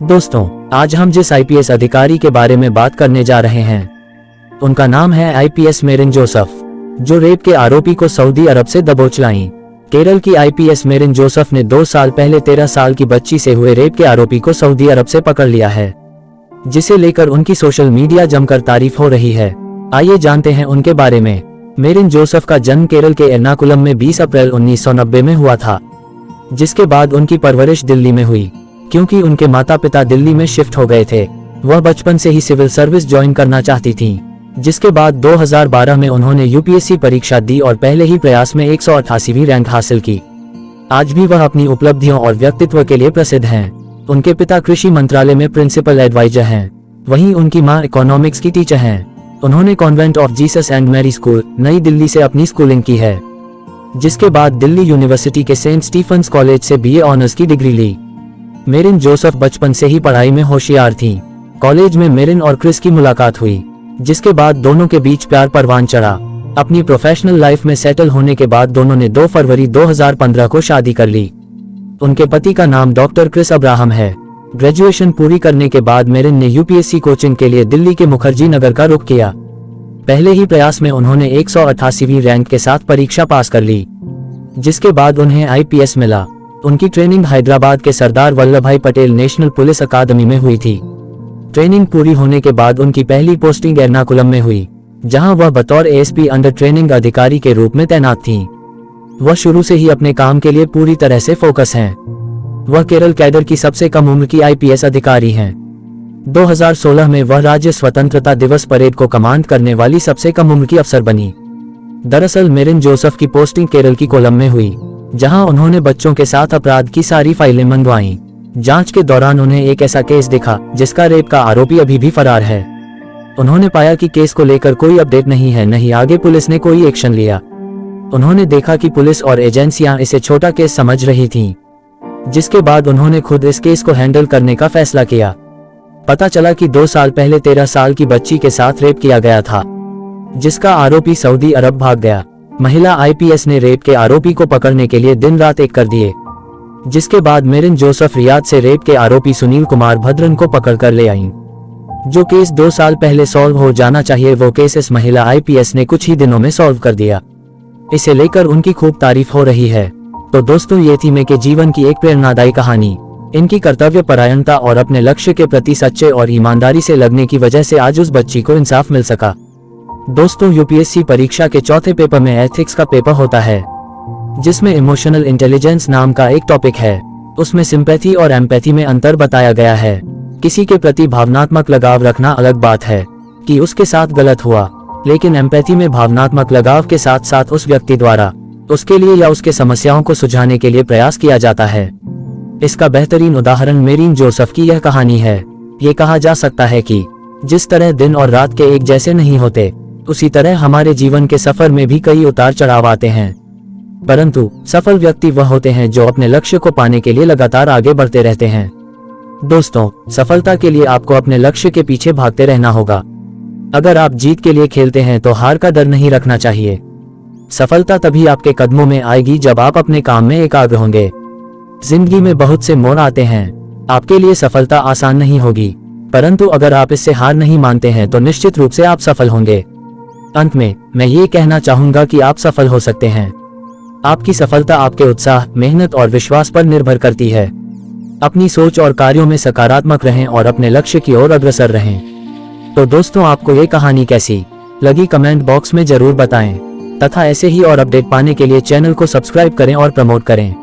दोस्तों, आज हम जिस आईपीएस अधिकारी के बारे में बात करने जा रहे हैं उनका नाम है आईपीएस मेरिन जोसेफ, जो रेप के आरोपी को सऊदी अरब से दबोच लाईं। केरल की आईपीएस मेरिन जोसेफ ने 2 साल पहले 13 साल की बच्ची से हुए रेप के आरोपी को सऊदी अरब से पकड़ लिया है, जिसे लेकर उनकी सोशल मीडिया जमकर तारीफ हो रही है। आइए जानते हैं उनके बारे में। मेरिन जोसेफ का जन्म केरल के एर्नाकुलम में 20 अप्रैल 1990 में हुआ था, जिसके बाद उनकी परवरिश दिल्ली में हुई। क्योंकि उनके माता पिता दिल्ली में शिफ्ट हो गए थे, वह बचपन से ही सिविल सर्विस ज्वाइन करना चाहती थीं, जिसके बाद 2012 में उन्होंने यूपीएससी परीक्षा दी और पहले ही प्रयास में 188वीं रैंक हासिल की। आज भी वह अपनी उपलब्धियों और व्यक्तित्व के लिए प्रसिद्ध हैं। उनके पिता कृषि मंत्रालय में प्रिंसिपल एडवाइजर हैं, वहीं उनकी मां इकोनॉमिक्स की टीचर हैं। उन्होंने convent of Jesus and Mary school, नई दिल्ली से अपनी स्कूलिंग की है, जिसके बाद दिल्ली यूनिवर्सिटी के सेंट स्टीफन्स कॉलेज से बीए ऑनर्स की डिग्री ली। मेरिन जोसेफ बचपन से ही पढ़ाई में होशियार थीं। कॉलेज में मेरिन और क्रिस की मुलाकात हुई, जिसके बाद दोनों के बीच प्यार परवान चढ़ा। अपनी प्रोफेशनल लाइफ में सेटल होने के बाद दोनों ने 2 फरवरी 2015 को शादी कर ली। उनके पति का नाम डॉक्टर क्रिस अब्राहम है। ग्रेजुएशन पूरी करने के बाद मेरिन ने यूपीएससी कोचिंग के लिए दिल्ली के मुखर्जी नगर का रुख किया। पहले ही प्रयास में उन्होंने 188वीं रैंक के साथ परीक्षा पास कर ली, जिसके बाद उन्हें आईपीएस मिला। उनकी ट्रेनिंग हैदराबाद के सरदार वल्लभभाई पटेल नेशनल पुलिस अकादमी में हुई थी। ट्रेनिंग पूरी होने के बाद उनकी पहली पोस्टिंग एर्नाकुलम में हुई, जहां वह बतौर एएसपी अंडर ट्रेनिंग अधिकारी के रूप में तैनात थीं। वह शुरू से ही अपने काम के लिए पूरी तरह से फोकस हैं। वह केरल कैडर की सबसे कम उम्र की आईपीएस अधिकारी हैं। 2016 में वह राज्य स्वतंत्रता दिवस परेड को कमांड करने वाली सबसे कम उम्र की अफसर बनी। दरअसल मेरिन जोसेफ की पोस्टिंग केरल की कोल्लम में हुई, जहां उन्होंने बच्चों के साथ अपराध की सारी फाइलें मंगवाईं। जांच के दौरान उन्हें एक ऐसा केस दिखा जिसका रेप का आरोपी अभी भी फरार है। उन्होंने पाया कि केस को लेकर कोई अपडेट नहीं है, नहीं आगे पुलिस ने कोई एक्शन लिया। उन्होंने देखा कि पुलिस और एजेंसियां इसे छोटा केस समझ रही थीं, जिसके बाद उन्होंने खुद इस केस को हैंडल करने का फैसला किया। पता चला कि 2 साल पहले 13 साल की बच्ची के साथ रेप किया गया था, जिसका आरोपी सऊदी अरब भाग गया। महिला आईपीएस ने रेप के आरोपी को पकड़ने के लिए दिन रात एक कर दिए, जिसके बाद मेरिन जोसेफ रियाद से रेप के आरोपी सुनील कुमार भद्रन को पकड़कर ले आईं। जो केस 2 साल पहले सॉल्व हो जाना चाहिए, वो केस इस महिला आईपीएस ने कुछ ही दिनों में सॉल्व कर दिया। इसे लेकर उनकी खूब तारीफ हो रही है। तो दोस्तों, ये थी के जीवन की एक प्रेरणादायी कहानी। इनकी कर्तव्य परायणता और अपने लक्ष्य के प्रति सच्चे और ईमानदारी से लगने की वजह से आज उस बच्ची को इंसाफ मिल सका। दोस्तों, यूपीएससी परीक्षा के चौथे पेपर में एथिक्स का पेपर होता है, जिसमें इमोशनल इंटेलिजेंस नाम का एक टॉपिक है। उसमें सिंपैथी और एम्पैथी में अंतर बताया गया है। किसी के प्रति भावनात्मक लगाव रखना अलग बात है कि उसके साथ गलत हुआ, लेकिन एम्पैथी में भावनात्मक लगाव के साथ साथ उस व्यक्ति द्वारा उसके लिए या उसके समस्याओं को सुझाने के लिए प्रयास किया जाता है। इसका बेहतरीन उदाहरण मेरिन जोसेफ की यह कहानी है। ये कहा जा सकता है कि जिस तरह दिन और रात के एक जैसे नहीं होते, उसी तरह हमारे जीवन के सफर में भी कई उतार चढ़ाव आते हैं, परंतु सफल व्यक्ति वह होते हैं जो अपने लक्ष्य को पाने के लिए लगातार आगे बढ़ते रहते हैं। दोस्तों, सफलता के लिए आपको अपने लक्ष्य के पीछे भागते रहना होगा। अगर आप जीत के लिए खेलते हैं तो हार का डर नहीं रखना चाहिए। सफलता तभी आपके कदमों में आएगी जब आप अपने काम में एकाग्र होंगे। जिंदगी में बहुत से मोड़ आते हैं। आपके लिए सफलता आसान नहीं होगी, परंतु अगर आप इससे हार नहीं मानते हैं तो निश्चित रूप से आप सफल होंगे। अंत में मैं ये कहना चाहूंगा कि आप सफल हो सकते हैं। आपकी सफलता आपके उत्साह, मेहनत और विश्वास पर निर्भर करती है। अपनी सोच और कार्यों में सकारात्मक रहें और अपने लक्ष्य की ओर अग्रसर रहें। तो दोस्तों, आपको ये कहानी कैसी लगी कमेंट बॉक्स में जरूर बताएं, तथा ऐसे ही और अपडेट पाने के लिए चैनल को सब्सक्राइब करें और प्रमोट करें।